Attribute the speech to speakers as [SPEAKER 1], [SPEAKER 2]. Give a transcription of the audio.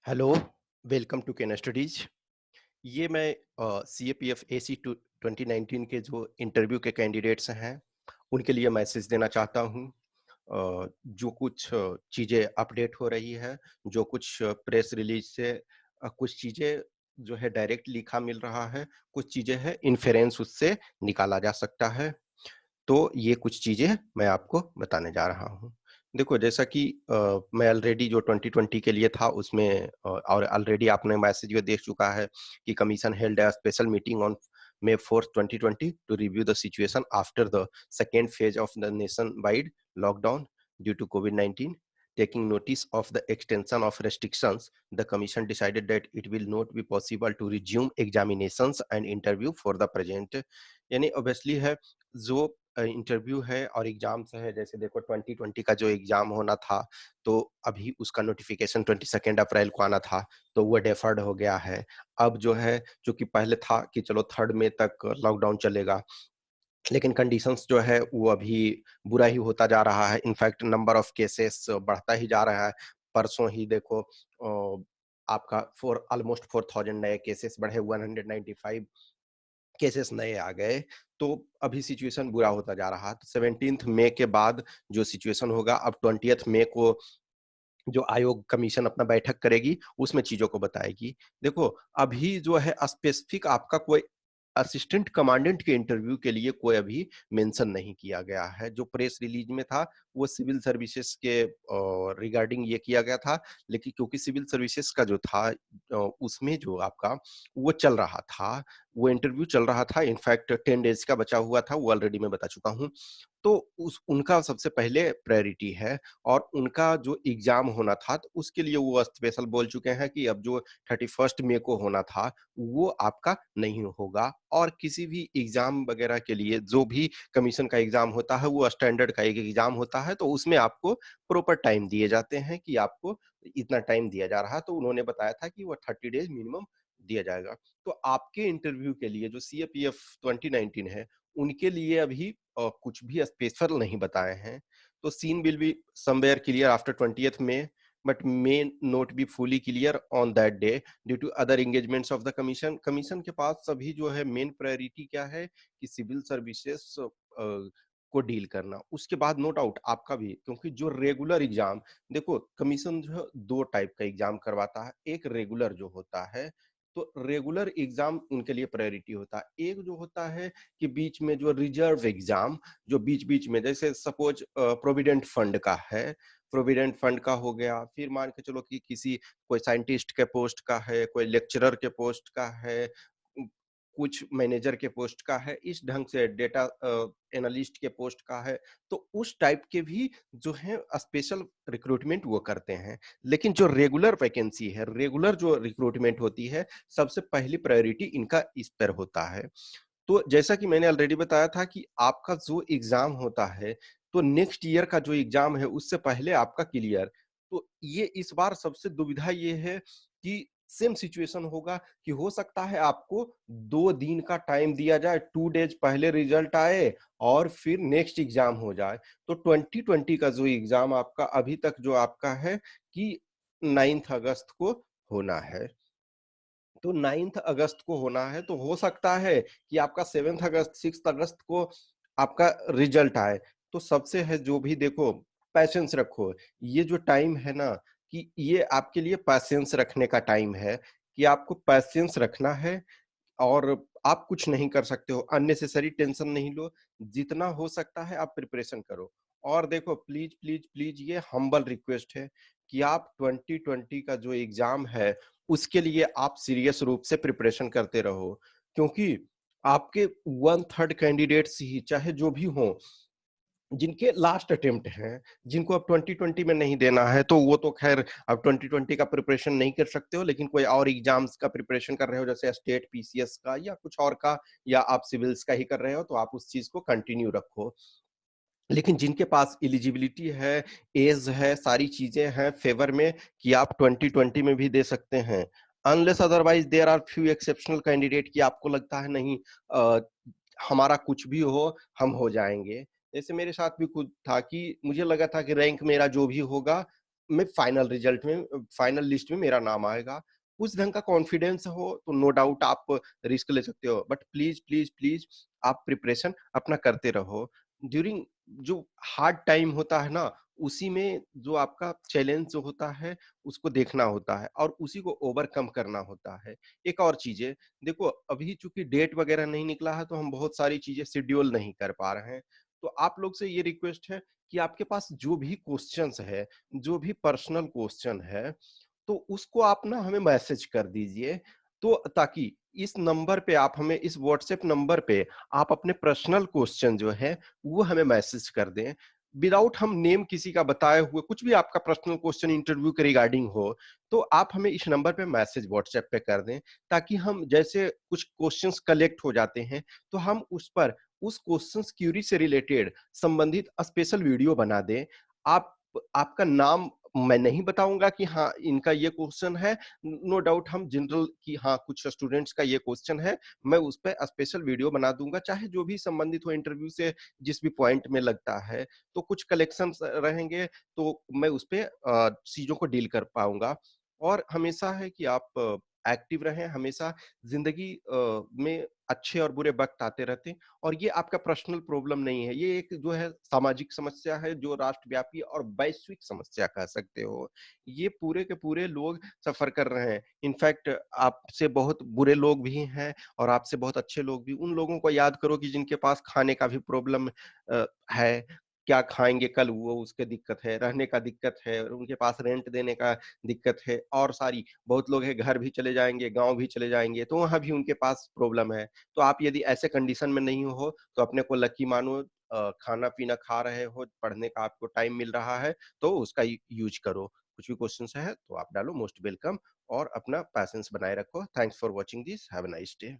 [SPEAKER 1] Hello, welcome to Ken studies. ये मैं CAPF AC to 2019 के जो इंटरव्यू के कैंडिडेट्स हैं, उनके लिए मैसेज देना चाहता हूँ। जो कुछ चीज़ें अपडेट हो रही है, जो कुछ प्रेस रिलीज से कुछ चीज़ें जो है डायरेक्ट लिखा मिल रहा है, कुछ चीज़ें हैं इन्फेरेंस उससे निकाला जा सकता है। तो ये कुछ चीज़ें मैं आपको बताने जा रहा हूँ। देखो जैसा कि मैं ऑलरेडी जो 2020 के लिए था उसमें और ऑलरेडी आपने मैसेज भी देख चुका है कि commission held a special meeting on May 4th, 2020 to review the situation after the second phase of the nationwide lockdown due to COVID-19. Taking notice of the extension of restrictions, the commission decided that it will not be possible to resume examinations and interview for the present. यानी obviously है जो interview है और exams है, जैसे देखो 2020 का जो एग्जाम होना था तो अभी उसका नोटिफिकेशन 22 अप्रैल को आना था, तो वो डेफर्ड हो गया है। अब जो है चूंकि पहले था कि चलो 3 मई तक लॉकडाउन चलेगा, लेकिन कंडीशंस जो है वो अभी बुरा ही होता जा रहा है। इनफैक्ट नंबर ऑफ केसेस बढ़ता ही जा रहा है। परसों ही देखो आपका फोर ऑलमोस्ट 4000 नए केसेस बढ़े, 195 केसेस नए आ गए। तो अभी सिचुएशन बुरा होता जा रहा है। तो 17th मई के बाद जो सिचुएशन होगा, अब 20th मई को जो आयोग कमीशन अपना बैठक करेगी, उसमें चीज़ों को बताएगी। देखो, अभी जो है स्पेसिफिक आपका कोई असिस्टेंट कमांडेंट के इंटरव्यू के लिए कोई अभी मेंशन नहीं किया गया है। जो प्रेस रिलीज में था, वो सिविल सर्विसेज के रिगार्डिंग ये किया गया था, लेकिन क्योंकि सिविल सर्विसेज का जो था उसमें जो आपका वो चल रहा था, वो इंटरव्यू चल रहा था। इनफैक्ट 10 डेज़ का बचा हुआ था, वो ऑलरेडी मैं बता चुका हूँ। तो उस उनका सबसे पहले प्रायोरिटी है और उनका जो एग्ज़ाम होना था, तो उसके लिए वो स्पेशल बोल चुके हैं कि अब जो 31st मई को होना था, वो आपका नहीं होगा। और किसी भी एग्ज़ाम वगैरह के लिए जो भी कमीशन का एग्ज़ाम होता है, वो स्टैंडर्ड का एक एग्ज़ाम होता है, तो उसमें आपको प्रॉपर टाइम दिए जाते हैं कि आपको इतना टाइम दिया जा रहा है। तो उन्होंने बताया था कि वो 30 डेज़ मिनिमम दिया जाएगा। तो आपके इंटरव्यू के लिए जो सीएपीएफ 2019 है, उनके लिए अभी कुछ भी स्पेशल नहीं बताए हैं। तो scene will be somewhere clear after 20th May, but may not be fully clear on that day due to other engagements of the commission. Commission के पास सभी जो है मेन प्रायोरिटी क्या है कि सिविल सर्विसेज को डील करना। उसके बाद नो डाउट आपका भी, क्योंकि जो रेगुलर एग्जाम, देखो कमीशन जो है 2 टाइप का एग्जाम करवाता है। एक रेगुलर जो होता है, तो रेगुलर एग्जाम उनके लिए प्रायोरिटी होता है। एक जो होता है कि बीच में जो रिजर्व एग्जाम, जो बीच-बीच में, जैसे सपोज प्रोविडेंट फंड का है, प्रोविडेंट फंड का हो गया, फिर मान के चलो कि किसी कोई साइंटिस्ट के पोस्ट का है, कोई लेक्चरर के पोस्ट का है, कुछ मैनेजर के पोस्ट का है, इस ढंग से डेटा एनालिस्ट के पोस्ट का है, तो उस टाइप के भी जो है स्पेशल रिक्रूटमेंट वो करते हैं। लेकिन जो रेगुलर वैकेंसी है, रेगुलर जो रिक्रूटमेंट होती है, सबसे पहली प्रायोरिटी इनका इस पर होता है। तो जैसा कि मैंने ऑलरेडी बताया था कि आपका जो एग्ज़ाम होता है, तो नेक्स्ट ईयर का जो एग्ज़ाम है, उससे पहले आपका क्लियर। तो ये इस बार सबसे दुविधा ये है कि सेम सिचुएशन होगा कि हो सकता है आपको 2 दिन का टाइम दिया जाए, 2 डेज़ पहले रिज़ल्ट आए और फिर नेक्स्ट एग्ज़ाम हो जाए। तो 2020 का जो एग्ज़ाम आपका अभी तक जो आपका है कि 9th अगस्त को होना है। तो 9th अगस्त को होना है, तो हो सकता है कि आपका 7th अगस्त, 6th अगस्त को आपका रिजल्ट आए। तो सबसे है जो भी देखो, पैशेंस रखो। ये जो टाइम है ना, कि ये आपके लिए पैशेंस रखने का टाइम है, कि आपको पैशेंस रखना है और आप कुछ नहीं कर सकते हो, अननेसेसरी टेंशन नहीं लो, जितना हो सकता है आप प्रिपरेशन करो। और देखो प्लीज़, प्लीज़, प्लीज़, ये हम्बल रिक्वेस्ट है कि आप 2020 का जो एग्ज़ाम है, उसके लिए आप सीरियस रूप से प्रिपरेशन करते रहो। क्योंकि आपके 1/3 कैंडिडेट्स ही, चाहे जो भी हों, जिनके लास्ट अटेम्प्ट हैं, जिनको अब 2020 में नहीं देना है, तो वो तो ख़ैर अब 2020 का प्रिपरेशन नहीं कर सकते हो, लेकिन कोई और एग्ज़ाम्स का प्रिपरेशन कर रहे हो, जैसे स्टेट पीसीएस का या कुछ और का, या आप सिविल्स का ही कर रहे हो, तो आप उस चीज़ को कंटिन्यू रखो। लेकिन जिनके पास एलिजिबिलिटी है, ऐज है, सारी चीज़ें हैं फ़ेवर में कि आप 2020 में भी दे सकते हैं। Unless otherwise there are few exceptional candidate कि आपको लगता है नहीं, अ, हमारा कुछ भी हो, हम हो जाएँगे। जैसे मेरे साथ भी कुछ था कि मुझे लगा था कि रैंक मेरा जो भी होगा, मैं फाइनल रिजल्ट में फाइनल लिस्ट में मेरा नाम आएगा। उस ढंग का कॉन्फिडेंस हो तो नो डाउट आप रिस्क ले सकते हो। बट प्लीज़, प्लीज़, प्लीज़ आप प्रिपरेशन अपना करते रहो। ड्यूरिंग जो हार्ड टाइम होता है ना, उसी में जो आपका चैलेंज जो होता है, उसको देखना होता है और उसी को ओवरकम करना होता है। एक और चीज़ है, देखो अभी चूँकि डेट वगैरह नहीं निकला है, तो हम बहुत सारी चीज़ें शेड्यूल नहीं कर पा रहे हैं। तो आप लोग से ये रिक्वेस्ट है कि आपके पास जो भी क्वेश्चन्स है, जो भी पर्सनल क्वेश्चन है, तो उसको आप ना हमें मैसेज कर दीजिए। तो ताकि इस नंबर पे आप हमें इस व्हाट्सएप नंबर पे आप अपने पर्सनल क्वेश्चन जो है, वो हमें मैसेज कर दें। विदाउट हम नेम किसी का बताए हुए कुछ भी आपका पर्सनल क्वेश्चन इंटरव्यू के रिगार्डिंग हो, तो आप हमें इस नंबर पे मैसेज व्हाट्सएप पे कर दें, ताकि हम जैसे कुछ क्वेश्चंस कलेक्ट हो जाते हैं, तो हम उस पर उस क्वेश्चंस क्यूरी से रिलेटेड संबंधित स्पेशल वीडियो बना दें। आप आपका नाम मैं नहीं बताऊँगा कि हाँ, इनका ये क्वेश्चन है, नो डाउट हम जनरल कि हाँ, कुछ स्टूडेंट्स का ये क्वेश्चन है, मैं उस पे स्पेशल वीडियो बना दूँगा, चाहे जो भी संबंधित हो इंटरव्यू से जिस भी पॉइंट में लगता है। तो कुछ कलेक्शंस रहेंगे, तो मैं उस पे चीज़ों को डील कर पाऊँगा। और हमेशा है कि आप एक्टिव रहें, हमेशा ज़िंदगी में अच्छे और बुरे वक़्त आते रहते हैं और ये आपका पर्सनल प्रॉब्लम नहीं है, ये एक जो है सामाजिक समस्या है, जो राष्ट्रव्यापी और वैश्विक समस्या कह सकते हो। ये पूरे के पूरे लोग सफ़र कर रहे हैं। इनफैक्ट आपसे बहुत बुरे लोग भी हैं और आपसे बहुत अच्छे लोग भी। उन लोगों को याद करो कि जिनके पास खाने का भी प्रॉब्लम है, क्या खाएँगे कल वो उसके दिक्कत है, रहने का दिक्कत है, और उनके पास रेंट देने का दिक्कत है और सारी बहुत लोग हैं घर भी चले जाएँगे, गाँव भी चले जाएँगे, तो वहाँ भी उनके पास प्रॉब्लम है। तो आप यदि ऐसे कंडीशन में नहीं हो, तो अपने को लकी मानो, खाना-पीना खा रहे हो, पढ़ने का आपको टाइम मिल रहा है, तो उसका यूज़ करो। कुछ भी क्वेश्चन्स है तो आप डालो, मोस्ट वेलकम और अपना पैशंस बनाए रखो। Thanks for watching this, have a nice day.